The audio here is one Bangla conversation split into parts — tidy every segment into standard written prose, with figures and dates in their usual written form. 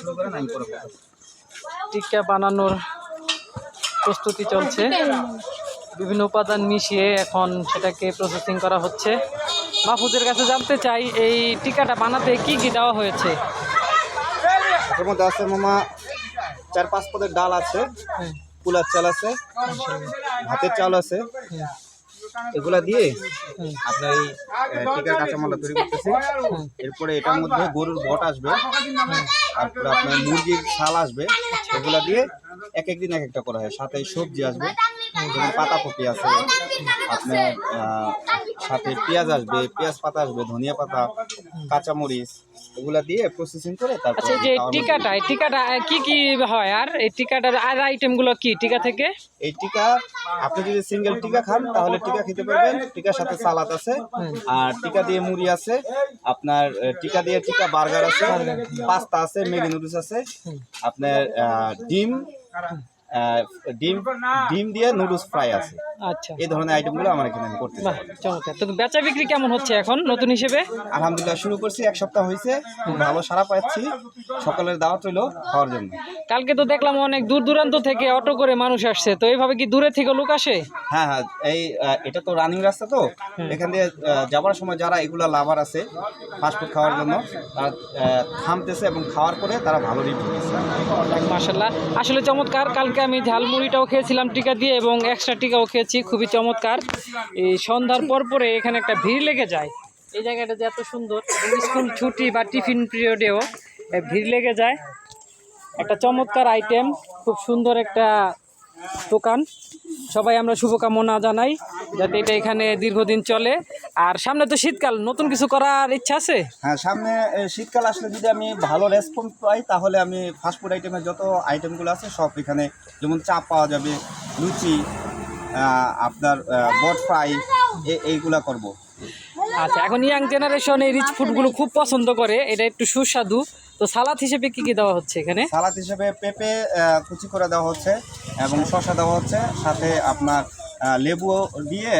শুরু করেন, আমি পরে বলবো। টিক্কা বানানোর প্রস্তুতি চলছে, বিভিন্ন উপাদান মিশিয়ে এখন সেটাকে প্রসেসিং করা হচ্ছে। মাহফুজের কাছে জানতে চাই এই টিক্কাটা বানাতে কি কি দেওয়া হয়েছে। এর মধ্যে আছে মামা 4-5 পদের ডাল আছে, কুলার চাল আছে, ভাতের চাল আছে। এগুলা দিয়ে আপনার এই টিকার কাঁচামালটা তৈরি করতেছি। এরপরে এটার মধ্যে গরুর বট আসবে, তারপরে আপনার মুরগির ছাল আসবে। এগুলা দিয়ে এক একদিন এক একটা করা হয়। সাথে সবজি আসবে, যেমন পাতাকপি আছে, আপনার সাথে পেঁয়াজ আসবে, পেঁয়াজ পাতা আসবে, ধনিয়া পাতা, কাঁচামরিচ, এগুলা দিয়ে প্রসেসিং করে তারপর। আচ্ছা, যে টিকাটা কি কি হয়, আর এই টিকাটার আর আইটেমগুলো কি টিকা থেকে? এই টিকা আপনি যদি সিঙ্গেল টিকা খান তাহলে টিকা খেতে পারবেন। টিকার সাথে সালাদ আছে, আর টিকা দিয়ে মুড়ি আছে, আপনার টিকা দিয়ে টিকা বার্গার আছে, পাস্তা আছে, ম্যাগি নুডলস আছে, আপনার ডিম ডিম দিয়ে নুডলস ফ্রাই আছে। আচ্ছা, এই ধরনের আইটেমগুলো আমার এখানে আমি করতেছি। বাহ, চমৎকার। তো বেচা বিক্রি কেমন হচ্ছে এখন নতুন হিসেবে? আলহামদুলিল্লাহ, শুরু করছি, 1 সপ্তাহ হয়েছে, খুব ভালো সাড়া পাচ্ছি। সকালের দাওয়াত হইলো খাওয়ার জন্য। কালকে তো দেখলাম অনেক দূর দূরান্ত থেকে অটো করে মানুষ আসছে, তো এইভাবে কি দূরে থেকে লোক আসে? হ্যাঁ হ্যাঁ, এই এটা তো রানিং রাস্তা, তো এখান দিয়ে যাবার সময় যারা এগুলা লাভার আছে ফাস্টফুড খাওয়ার জন্য, তারা থামতেছে এবং খাওয়ার পরে তারা ভালো রিভিউ দিচ্ছে। মাশাআল্লাহ, আসলে চমৎকার। কালকে আমি ঝালমুড়িটাও খেয়েছিলাম টিকা দিয়ে এবং এক্সট্রা টিকাও খেয়েছি, খুবই চমৎকার। এই সন্ধ্যার পর পরে এখানে একটা ভিড় লেগে যায়। এই জায়গাটা যে এত সুন্দর, স্কুল ছুটি বা টিফিন পিরিয়ডেও ভিড় লেগে যায়। একটা চমৎকার আইটেম, খুব সুন্দর একটা দোকান। সবাই আমরা শুভকামনা জানাই যাতে এটা এখানে দীর্ঘদিন চলে। আর সামনে তো শীতকাল, নতুন কিছু করার ইচ্ছা আছে? হ্যাঁ, সামনে শীতকাল আসলে যদি আমি ভালো রেসপন্স পাই তাহলে আমি ফাস্টফুড আইটেমের যত আইটেমগুলো আছে সব এখানে, যেমন চাপ পাওয়া যাবে, লুচি, আপনার বট ফ্রাই, এইগুলা করব। আচ্ছা, এখন ইয়াং জেনারেশন এই রিচ ফুডগুলো খুব পছন্দ করে, এটা একটু সুস্বাদু। তো সালাদ হিসেবে কি কি দেওয়া হচ্ছে এখানে? সালাদ হিসেবে পেঁপে কুচি করে দেওয়া হচ্ছে এবং শসা দেওয়া হচ্ছে, সাথে আপনার লেবু দিয়ে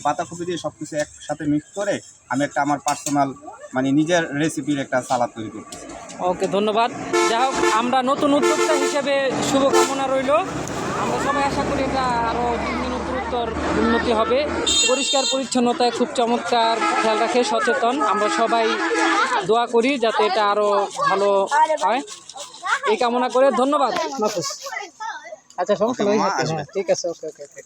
পাতাকপি দিয়ে সব কিছু একসাথে মিক্স করে আমি একটা আমার পার্সোনাল মানে নিজের রেসিপির একটা সালাদ তৈরি করতেছি। ওকে, ধন্যবাদ। যাই হোক, আমরা নতুন উদ্যোক্তা হিসেবে শুভকামনা রইল। আমরা সবাই আশা করি এটা আরও দিন দিন উত্তরোত্তর উন্নতি হবে। পরিষ্কার পরিচ্ছন্নতায় খুব চমৎকার খেয়াল রাখে, সচেতন। আমরা সবাই দোয়া করি যাতে এটা আরও ভালো হয়, এই কামনা করে। ধন্যবাদ মাহফুজ। আচ্ছা, সমস্যা নেই, ঠিক আছে, ওকে ওকে ওকে।